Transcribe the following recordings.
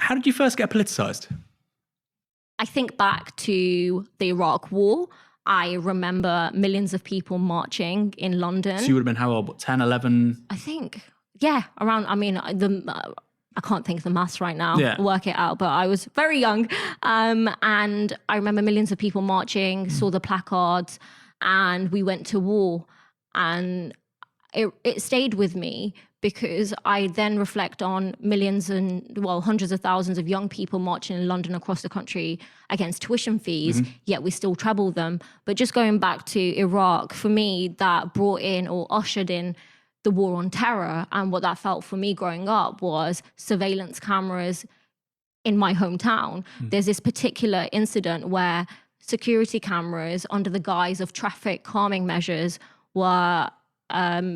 How did you first get politicized? I think back to the Iraq War. I remember millions of people marching in London. So you would have been how old? What, 10, 11? I think, yeah, around, I mean, I can't think of the maths right now, work it out, but I was very young. And I remember millions of people marching, saw the placards, and we went to war. And it stayed with me because I then reflect on millions and, well, hundreds of thousands of young people marching in London across the country against tuition fees, yet we still treble them. But just going back to Iraq, for me, that brought in or ushered in the war on terror. And what that felt for me growing up was surveillance cameras in my hometown. There's this particular incident where security cameras under the guise of traffic calming measures were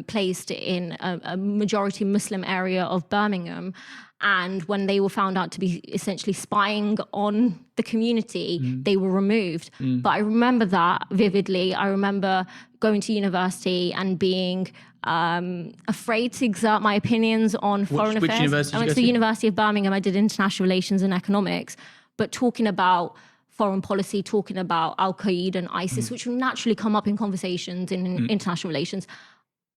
placed in a majority Muslim area of Birmingham. And when they were found out to be essentially spying on the community, they were removed. But I remember that vividly. I remember going to university and being afraid to exert my opinions on foreign affairs. Which university I went to the University of Birmingham. I did international relations and economics. But talking about foreign policy, talking about Al-Qaeda and ISIS, which will naturally come up in conversations in international relations,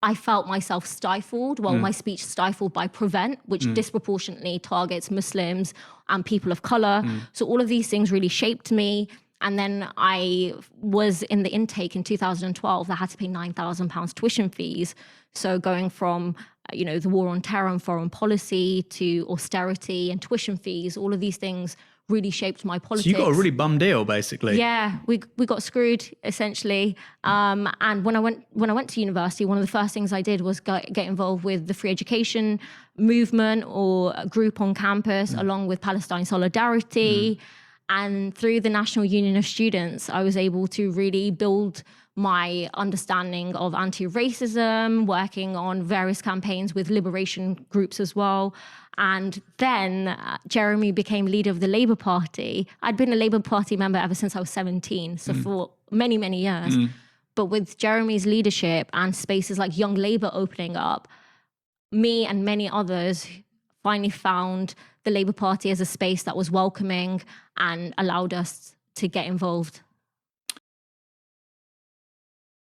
I felt myself stifled, my speech stifled by Prevent, which disproportionately targets Muslims and people of color. So all of these things really shaped me. And then I was in the intake in 2012. I had to pay £9,000 tuition fees. So going from, the war on terror and foreign policy to austerity and tuition fees, all of these things really shaped my politics. So you got a really bum deal, basically. Yeah, we got screwed essentially. And when I went to university, one of the first things I did was get involved with the free education movement or a group on campus, along with Palestine Solidarity. And through the National Union of Students, I was able to really build my understanding of anti-racism, working on various campaigns with liberation groups as well. And then Jeremy became leader of the Labour Party. I'd been a Labour Party member ever since I was 17, so for many, many years. But with Jeremy's leadership and spaces like Young Labour opening up, me and many others finally found the Labour Party as a space that was welcoming and allowed us to get involved.